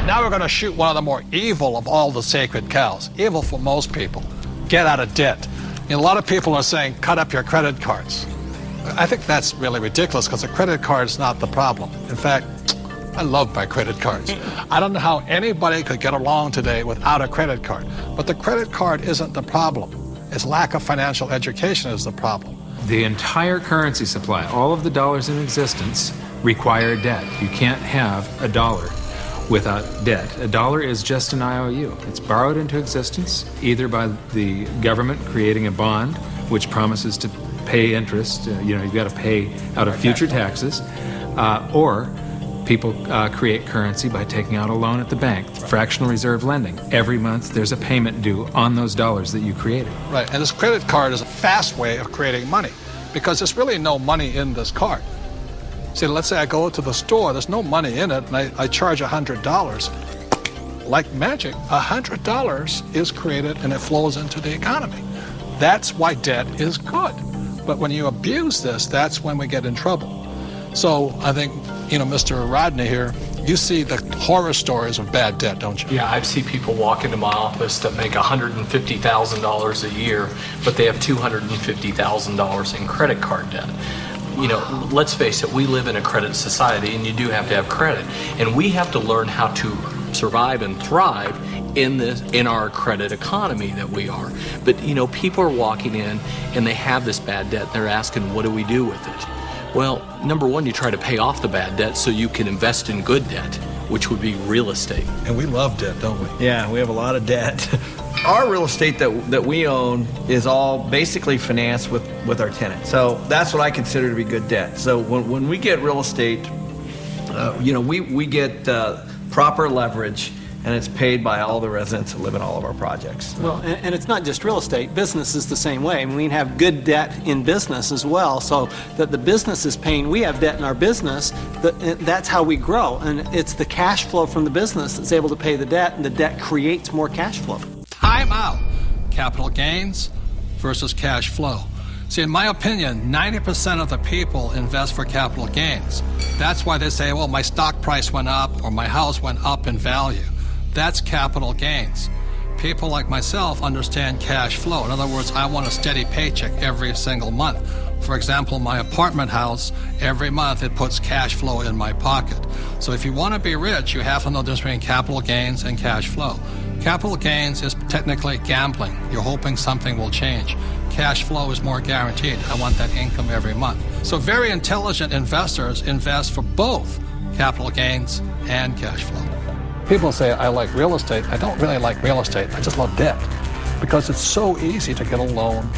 Now we're going to shoot one of the more evil of all the sacred cows. Evil for most people. Get out of debt. A lot of people are saying, cut up your credit cards. I think that's really ridiculous because a credit card is not the problem. In fact, I love my credit cards. I don't know how anybody could get along today without a credit card. But the credit card isn't the problem. Its lack of financial education is the problem. The entire currency supply, all of the dollars in existence, require debt. You can't have a dollar without debt. A dollar is just an IOU. It's borrowed into existence either by the government creating a bond which promises to pay interest, you've got to pay out of future taxes, or people create currency by taking out a loan at the bank, fractional reserve lending. Every month there's a payment due on those dollars that you created. Right, and this credit card is a fast way of creating money because there's really no money in this card. See, let's say I go to the store, there's no money in it, and I charge $100. Like magic, $100 is created and it flows into the economy. That's why debt is good. But when you abuse this, that's when we get in trouble. So I think, Mr. Rodney here, you see the horror stories of bad debt, don't you? Yeah, I've seen people walk into my office that make $150,000 a year, but they have $250,000 in credit card debt. Let's face it, we live in a credit society, and you do have to have credit. And we have to learn how to survive and thrive in our credit economy that we are. But, people are walking in, and they have this bad debt, and they're asking, what do we do with it? Well, number one, you try to pay off the bad debt so you can invest in good debt, which would be real estate. And we love debt, don't we? Yeah, we have a lot of debt. Our real estate that we own is all basically financed with our tenants. So that's what I consider to be good debt. So when we get real estate, we get proper leverage, and it's paid by all the residents that live in all of our projects. Well, and it's not just real estate. Business is the same way. I mean, we have good debt in business as well, so that the business is paying. We have debt in our business. That's how we grow, and it's the cash flow from the business that's able to pay the debt, and the debt creates more cash flow. Time out. Capital gains versus cash flow. See, in my opinion, 90% of the people invest for capital gains. That's why they say, well, my stock price went up or my house went up in value. That's capital gains. People like myself understand cash flow. In other words, I want a steady paycheck every single month. For example, my apartment house, every month it puts cash flow in my pocket. So if you want to be rich, you have to know the difference between capital gains and cash flow. Capital gains is technically gambling. You're hoping something will change. Cash flow is more guaranteed. I want that income every month. So very intelligent investors invest for both capital gains and cash flow. People say, I like real estate. I don't really like real estate. I just love debt because it's so easy to get a loan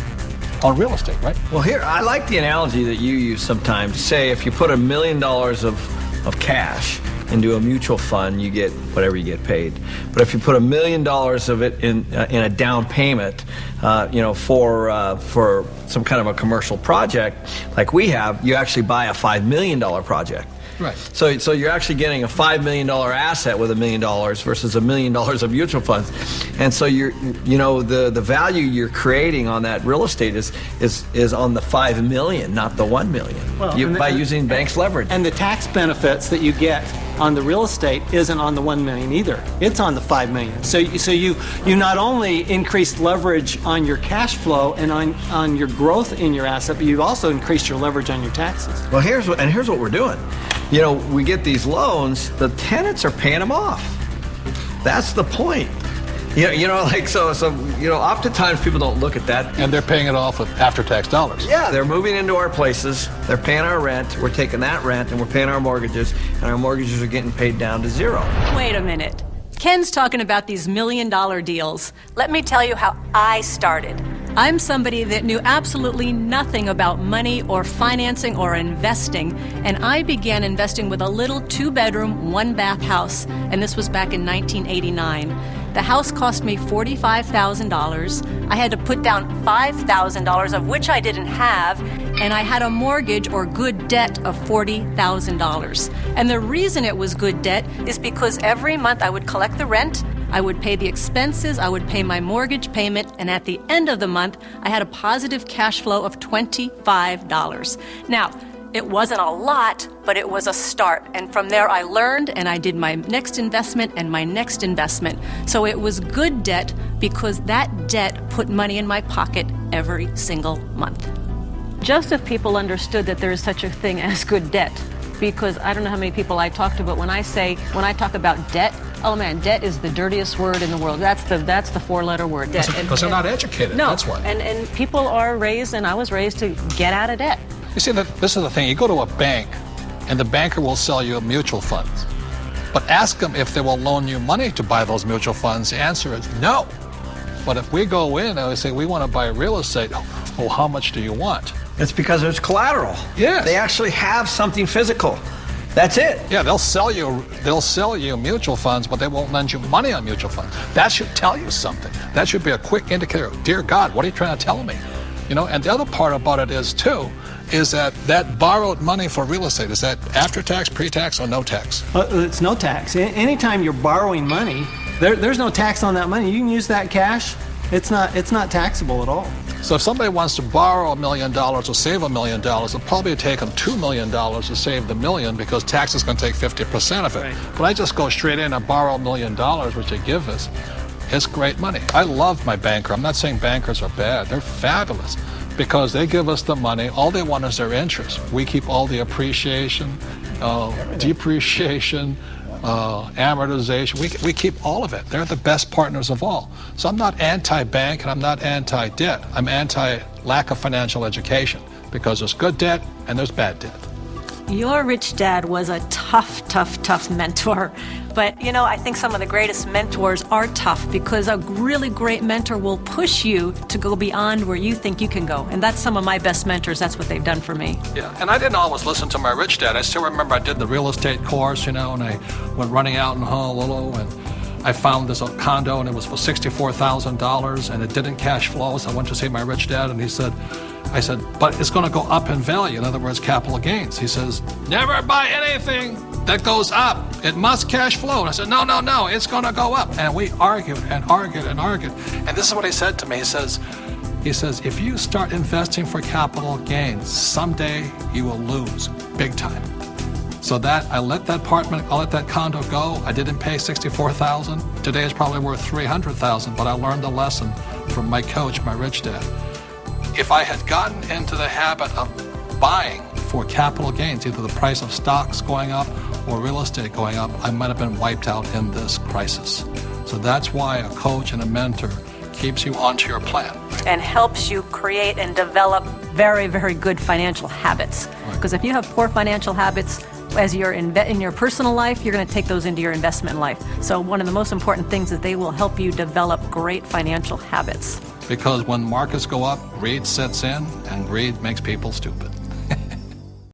on real estate, right? Well, here, I like the analogy that you use sometimes. Say if you put $1 million of cash into a mutual fund, you get whatever you get paid. But if you put $1 million of it in a down payment, for some kind of a commercial project like we have, you actually buy a $5 million project. Right. So you're actually getting a $5 million asset with $1 million versus $1 million of mutual funds, and so the value you're creating on that real estate is on the $5 million, not the $1 million. Well, by using banks' leverage. And the tax benefits that you get on the real estate isn't on the $1 million either. It's on the $5 million. So you not only increased leverage on your cash flow and on your growth in your asset, but you've also increased your leverage on your taxes. Well, here's what we're doing. We get these loans, the tenants are paying them off. That's the point. Oftentimes people don't look at that. And they're paying it off with after-tax dollars. Yeah, they're moving into our places, they're paying our rent, we're taking that rent and we're paying our mortgages, and our mortgages are getting paid down to zero. Wait a minute. Ken's talking about these $1 million deals. Let me tell you how I started. I'm somebody that knew absolutely nothing about money or financing or investing, and I began investing with a little 2-bedroom, 1-bath house, and this was back in 1989. The house cost me $45,000. I had to put down $5,000, of which I didn't have, and I had a mortgage or good debt of $40,000. And the reason it was good debt is because every month I would collect the rent, I would pay the expenses, I would pay my mortgage payment, and at the end of the month, I had a positive cash flow of $25. Now, It wasn't a lot, but it was a start. And from there I learned, and I did my next investment and my next investment. So it was good debt because that debt put money in my pocket every single month. Just if people understood that there is such a thing as good debt, because I don't know how many people I talk to, but when I talk about debt, oh man, debt is the dirtiest word in the world. That's the four-letter word, debt. Because they're not educated, no, that's why. And people are raised, and I was raised to get out of debt. You see, this is the thing. You go to a bank, and the banker will sell you mutual funds. But ask them if they will loan you money to buy those mutual funds. The answer is no. But if we go in and we say, we want to buy real estate, well, how much do you want? It's because there's collateral. Yes. They actually have something physical. That's it. Yeah, they'll sell you mutual funds, but they won't lend you money on mutual funds. That should tell you something. That should be a quick indicator. Dear God, what are you trying to tell me? You know, and the other part about it is that borrowed money for real estate, is that after tax, pre-tax, or no tax? It's no tax. Anytime you're borrowing money, there's no tax on that money. You can use that cash. It's not taxable at all. So if somebody wants to borrow $1 million or save $1 million, it'll probably take them $2 million to save the million because tax is going to take 50% of it. Right. But I just go straight in and borrow $1 million, which they give us. It's great money. I love my banker. I'm not saying bankers are bad. They're fabulous because they give us the money. All they want is their interest. We keep all the appreciation, depreciation, amortization. We keep all of it. They're the best partners of all. So I'm not anti-bank and I'm not anti-debt. I'm anti-lack of financial education because there's good debt and there's bad debt. Your rich dad was a tough mentor. But, you know, I think some of the greatest mentors are tough because a really great mentor will push you to go beyond where you think you can go. And that's some of my best mentors. That's what they've done for me. Yeah, and I didn't always listen to my rich dad. I still remember I did the real estate course, you know, and I went running out in Honolulu and I found this condo and it was for $64,000 and it didn't cash flow. So I went to see my rich dad and I said, but it's going to go up in value. In other words, capital gains. He says, never buy anything that goes up. It must cash flow. And I said, no, it's going to go up. And we argued and argued and argued. And this is what he said to me. He says, if you start investing for capital gains, someday you will lose big time. So that I let that condo go. I didn't pay $64,000. Today it's probably worth $300,000. But I learned a lesson from my coach, my rich dad. If I had gotten into the habit of buying for capital gains, either the price of stocks going up or real estate going up, I might have been wiped out in this crisis. So that's why a coach and a mentor keeps you onto your plan. And helps you create and develop very, very good financial habits. Because if you have poor financial habits as you're in your personal life, you're going to take those into your investment life. So one of the most important things is they will help you develop great financial habits. Because when markets go up, greed sets in, and greed makes people stupid.